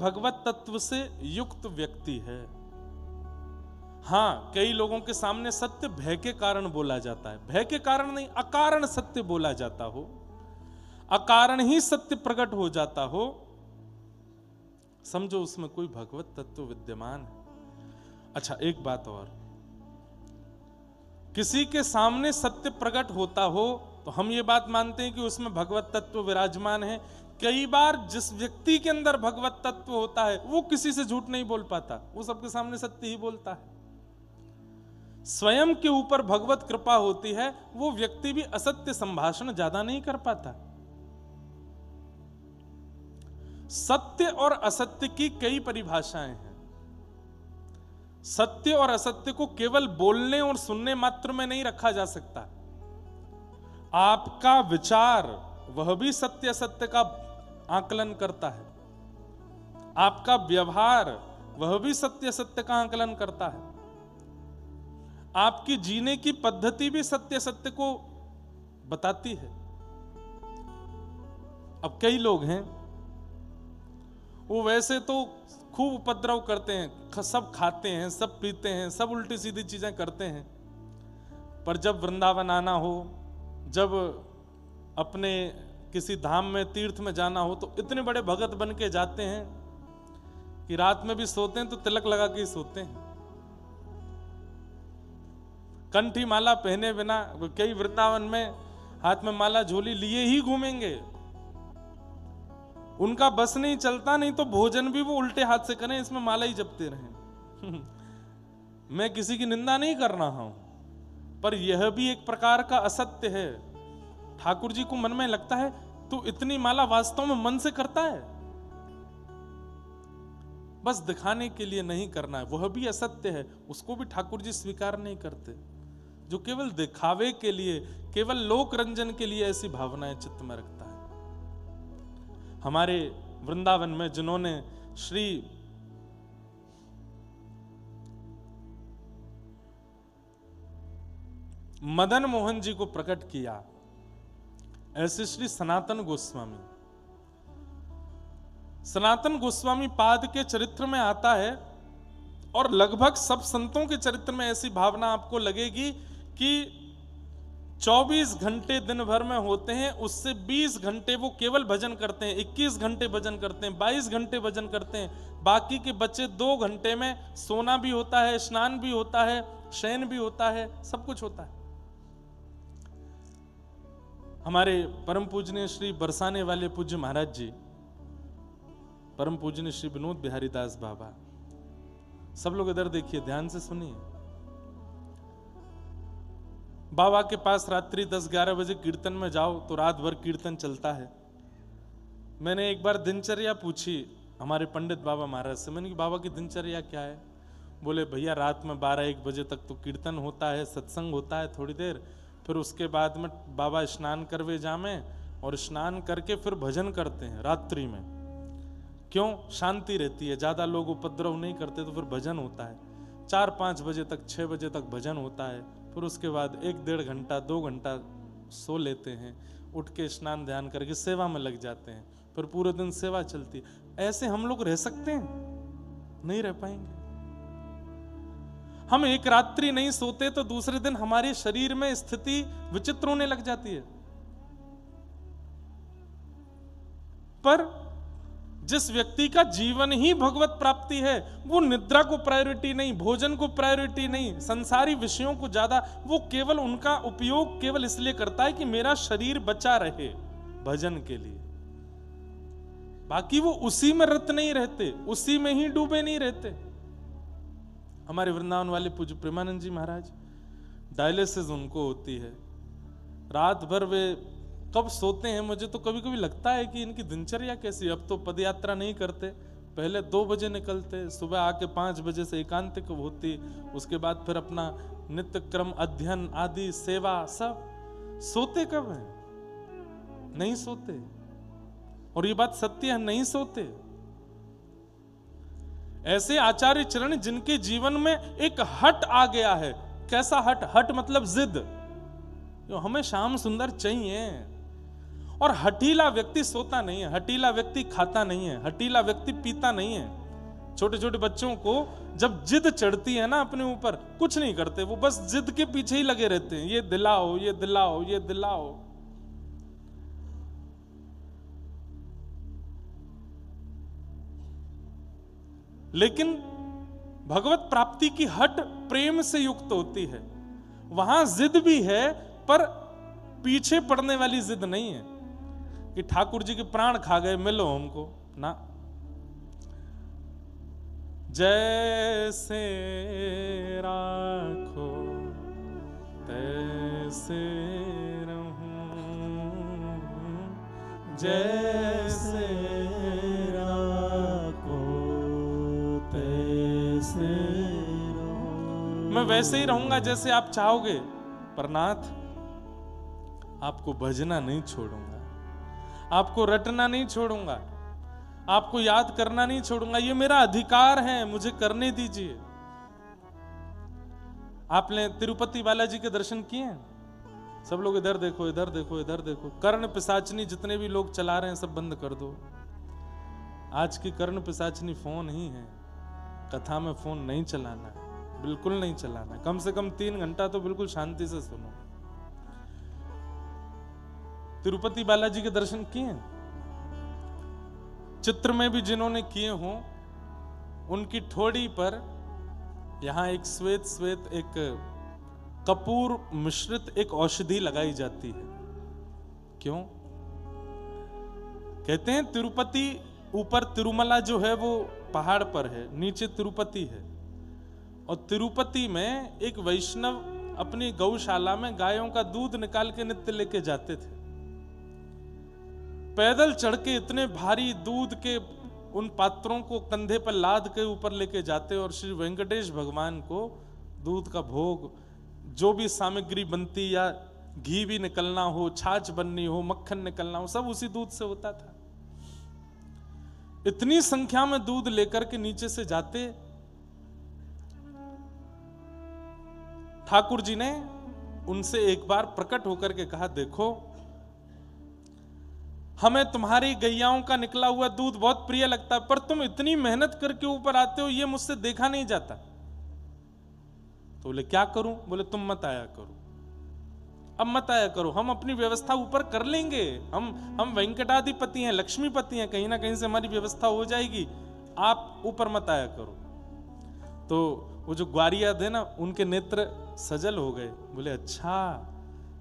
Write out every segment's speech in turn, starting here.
भगवत तत्व से युक्त व्यक्ति है। हाँ, कई लोगों के सामने सत्य भय के कारण बोला जाता है, भय के कारण नहीं, अकारण सत्य बोला जाता हो, अकारण ही सत्य प्रकट हो जाता हो, समझो उसमें कोई भगवत तत्व विद्यमान है। अच्छा, एक बात और, किसी के सामने सत्य प्रकट होता हो तो हम ये बात मानते हैं कि उसमें भगवत तत्व विराजमान है। कई बार जिस व्यक्ति के अंदर भगवत तत्व होता है वो किसी से झूठ नहीं बोल पाता, वो सबके सामने सत्य ही बोलता है। स्वयं के ऊपर भगवत कृपा होती है, वो व्यक्ति भी असत्य संभाषण ज्यादा नहीं कर पाता। सत्य और असत्य की कई परिभाषाएं हैं। सत्य और असत्य को केवल बोलने और सुनने मात्र में नहीं रखा जा सकता। आपका विचार वह भी सत्य असत्य का आकलन करता है, आपका व्यवहार वह भी सत्य असत्य का आकलन करता है, आपकी जीने की पद्धति भी सत्य सत्य को बताती है। अब कई लोग हैं वो वैसे तो खूब उपद्रव करते हैं, सब खाते हैं, सब पीते हैं, सब उल्टी सीधी चीजें करते हैं, पर जब वृंदावन आना हो, जब अपने किसी धाम में तीर्थ में जाना हो तो इतने बड़े भगत बन के जाते हैं कि रात में भी सोते हैं तो तिलक लगा के ही सोते हैं। कंठी माला पहने बिना कई वृंदावन में हाथ में माला झोली लिए ही घूमेंगे, उनका बस नहीं चलता, नहीं तो भोजन भी वो उल्टे हाथ से करें, इसमें माला ही जपते रहें। मैं किसी की निंदा नहीं कर रहा हूं, पर यह भी एक प्रकार का असत्य है। ठाकुर जी को मन में लगता है तो इतनी माला वास्तव में मन से करता है, बस दिखाने के लिए नहीं करना है, वह भी असत्य है, उसको भी ठाकुर जी स्वीकार नहीं करते। जो केवल दिखावे के लिए, केवल लोक रंजन के लिए ऐसी भावनाएं चित्त में रखता है। हमारे वृंदावन में जिन्होंने श्री मदन मोहन जी को प्रकट किया, ऐसे श्री सनातन गोस्वामी, सनातन गोस्वामी पाद के चरित्र में आता है, और लगभग सब संतों के चरित्र में ऐसी भावना आपको लगेगी कि 24 घंटे दिन भर में होते हैं, उससे 20 घंटे वो केवल भजन करते हैं, 21 घंटे भजन करते हैं, 22 घंटे भजन करते हैं, बाकी के बचे 2 घंटे में सोना भी होता है, स्नान भी होता है, शयन भी होता है, सब कुछ होता है। हमारे परम पूजनीय श्री बरसाने वाले पूज्य महाराज जी, परम पूजनीय श्री विनोद बिहारी दास बाबा, सब लोग इधर देखिए, ध्यान से सुनिए। बाबा के पास रात्रि 10-11 बजे कीर्तन में जाओ तो रात भर कीर्तन चलता है। मैंने एक बार दिनचर्या पूछी हमारे पंडित बाबा महाराज से, मैंने कहा बाबा की दिनचर्या क्या है? बोले भैया रात में 12-1 बजे तक तो कीर्तन होता है, सत्संग होता है थोड़ी देर, फिर उसके बाद में बाबा स्नान करवे जामे और स्नान करके फिर भजन करते हैं रात्रि में। क्यों? शांति रहती है, ज्यादा लोग उपद्रव नहीं करते, तो फिर भजन होता है। 4-5 बजे तक, 6 बजे तक भजन होता है, फिर उसके बाद 1-1.5 घंटा 2 घंटा सो लेते हैं, उठ के स्नान ध्यान करके सेवा में लग जाते हैं, फिर पूरे दिन सेवा चलती है। ऐसे हम लोग रह सकते हैं? नहीं रह पाएंगे। हम एक रात्रि नहीं सोते तो दूसरे दिन हमारे शरीर में स्थिति विचित्र होने लग जाती है। पर जिस व्यक्ति का जीवन ही भगवत प्राप्ति है, वो निद्रा को प्रायोरिटी नहीं, भोजन को प्रायोरिटी नहीं, संसारी विषयों को ज्यादा, वो केवल उनका उपयोग केवल इसलिए करता है कि मेरा शरीर बचा रहे भजन के लिए। बाकी वो उसी में रत नहीं रहते, उसी में ही डूबे नहीं रहते। हमारे वृंदावन वाले पूज्य प्रेमानंद जी महाराज, डायलिसिस उनको होती है, रात भर वे कब सोते हैं मुझे तो कभी कभी लगता है कि इनकी दिनचर्या कैसी। अब तो पदयात्रा नहीं करते, पहले 2 बजे निकलते, सुबह आके 5 बजे से एकांतिक होती, उसके बाद फिर अपना नित्य क्रम अध्ययन आदि सेवा सब। सोते कब हैं? नहीं सोते, और ये बात सत्य है, नहीं सोते। ऐसे आचार्य चरण जिनके जीवन में एक हट आ गया है। कैसा हट? हट मतलब जिद, हमें श्याम सुंदर चाहिए, और हठीला व्यक्ति सोता नहीं है, हठीला व्यक्ति खाता नहीं है, हठीला व्यक्ति पीता नहीं है। छोटे छोटे बच्चों को जब जिद चढ़ती है ना अपने ऊपर, कुछ नहीं करते, वो बस जिद के पीछे ही लगे रहते हैं, ये दिलाओ, ये दिलाओ, ये दिलाओ। लेकिन भगवत प्राप्ति की हट प्रेम से युक्त होती है। वहां जिद भी है, पर पीछे पड़ने वाली जिद नहीं है कि ठाकुर जी के प्राण खा गए, मिलो हमको ना। जैसे राखो तैसे रहूं, जैसे राखो तैसे रहूं। मैं वैसे ही रहूंगा जैसे आप चाहोगे, पर नाथ आपको भजना नहीं छोड़ूंगा, आपको रटना नहीं छोड़ूंगा, आपको याद करना नहीं छोड़ूंगा। ये मेरा अधिकार है, मुझे करने दीजिए। आपने तिरुपति बालाजी के दर्शन किए हैं? सब लोग इधर देखो, इधर देखो, इधर देखो। कर्ण पिशाचनी जितने भी लोग चला रहे हैं सब बंद कर दो। आज की कर्ण पिशाचनी फोन ही है। कथा में फोन नहीं चलाना है, बिल्कुल नहीं चलाना है। कम से कम 3 घंटा तो बिल्कुल शांति से सुनो। तिरुपति बालाजी के दर्शन किए हैं? चित्र में भी जिन्होंने किए हों, उनकी ठोड़ी पर यहां एक श्वेत श्वेत एक कपूर मिश्रित एक औषधि लगाई जाती है। क्यों? कहते हैं तिरुपति, ऊपर तिरुमला जो है वो पहाड़ पर है, नीचे तिरुपति है। और तिरुपति में एक वैष्णव अपनी गौशाला में गायों का दूध निकाल के नित्य लेके जाते थे। पैदल चढ़ के इतने भारी दूध के उन पात्रों को कंधे पर लाद के ऊपर लेके जाते और श्री वेंकटेश भगवान को दूध का भोग, जो भी सामग्री बनती, या घी भी निकलना हो, छाछ बननी हो, मक्खन निकलना हो, सब उसी दूध से होता था। इतनी संख्या में दूध लेकर के नीचे से जाते। ठाकुर जी ने उनसे एक बार प्रकट होकर के कहा, देखो हमें तुम्हारी गैयाओं का निकला हुआ दूध बहुत प्रिय लगता है, पर तुम इतनी मेहनत करके ऊपर आते हो, ये मुझसे देखा नहीं जाता। तो बोले क्या करूं? बोले तुम मत आया करो, अब मत आया करो, हम अपनी व्यवस्था ऊपर कर लेंगे। हम वेंकटाधिपति हैं, लक्ष्मीपति हैं, कहीं ना कहीं से हमारी व्यवस्था हो जाएगी, आप ऊपर मत आया करो। तो वो जो ग्वारिया थे ना, उनके नेत्र सजल हो गए। बोले अच्छा,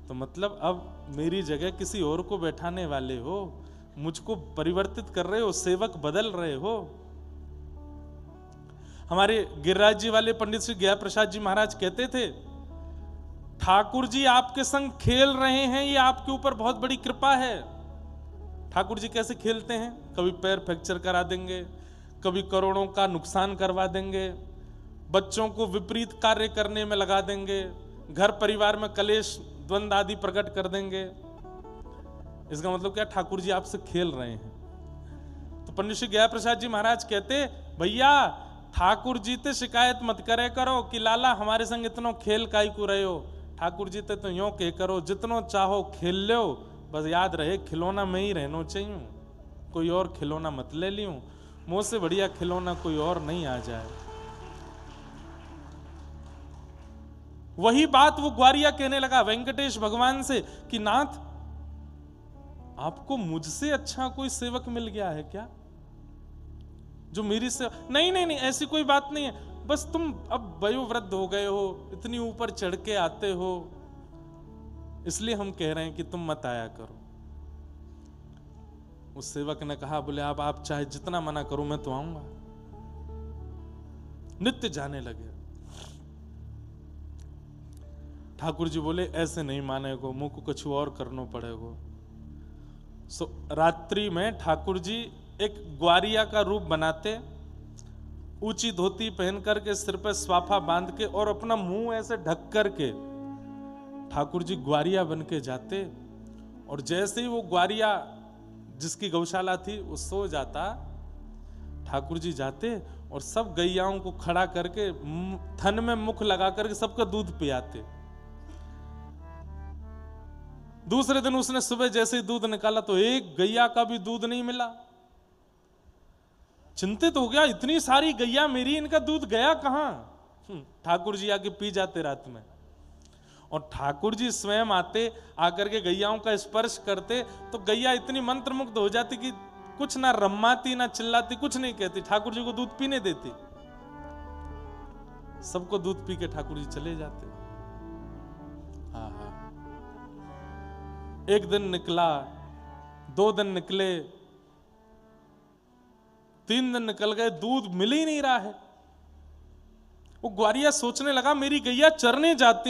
तो मतलब अब मेरी जगह किसी और को बैठाने वाले हो, मुझको परिवर्तित कर रहे हो, सेवक बदल रहे हो। हमारे गिरिराज जी वाले पंडित श्री गया प्रसाद जी महाराज कहते थे, ठाकुर जी आपके संग खेल रहे हैं, ये आपके ऊपर बहुत बड़ी कृपा है। ठाकुर जी कैसे खेलते हैं? कभी पैर फ्रैक्चर करा देंगे, कभी करोड़ों का नुकसान करवा देंगे, बच्चों को विपरीत कार्य करने में लगा देंगे, घर परिवार में कलेश द्वंद आदि प्रकट कर देंगे। इसका मतलब क्या? ठाकुर जी आपसे खेल रहे हैं। तो पंडित श्री गया प्रसाद जी महाराज कहते, भैया ठाकुर जी ते शिकायत मत करे करो कि लाला हमारे संग इतनो खेल काई को रहे हो। ठाकुर जी ते तो यूं कह करो, जितनो चाहो खेल लो, बस याद रहे खिलौना में ही रहना चाहिए, कोई और खिलौना मत ले लियो, मुंह से बढ़िया खिलौना कोई और नहीं आ जाए। वही बात वो ग्वारिया कहने लगा वेंकटेश भगवान से कि नाथ आपको मुझसे अच्छा कोई सेवक मिल गया है क्या, जो मेरी से? नहीं नहीं नहीं, ऐसी कोई बात नहीं है, बस तुम अब वयोवृद्ध हो गए हो, इतनी ऊपर चढ़ के आते हो, इसलिए हम कह रहे हैं कि तुम मत आया करो। उस सेवक ने कहा, बोले अब आप चाहे जितना मना करो, मैं तो आऊंगा। नित्य जाने लगे। ठाकुर जी बोले ऐसे नहीं मानेगो, मुंह को कुछ और करना पड़ेगा। रात्रि में ठाकुर जी एक ग्वारिया का रूप बनाते, ऊंची धोती पहन करके, सिर पे स्वाफा बांध के और अपना मुंह ऐसे ढक करके ठाकुर जी ग्वारिया बन के जाते। और जैसे ही वो ग्वारिया जिसकी गौशाला थी वो सो जाता, ठाकुर जी जाते और सब गैयाओं को खड़ा करके थन में मुख लगा करके सबका दूध पियाते। दूसरे दिन उसने सुबह जैसे ही दूध निकाला तो एक गैया का भी दूध नहीं मिला। चिंतित हो गया, इतनी सारी गैया मेरी, इनका दूध गया कहां? ठाकुर जी आके पी जाते रात में, और ठाकुर जी स्वयं आते, आकर के गैयाओं का स्पर्श करते तो गैया इतनी मंत्रमुग्ध हो जाती कि कुछ ना रम्माती ना चिल्लाती, कुछ नहीं कहती, ठाकुर जी को दूध पीने देती। सबको दूध पी के ठाकुर जी चले जाते। हाँ हाँ, एक दिन निकला, 2 दिन निकले, 3 दिन निकल गए, दूध मिल ही नहीं रहा है। वो ग्वारिया सोचने लगा मेरी गैया चरने जाती है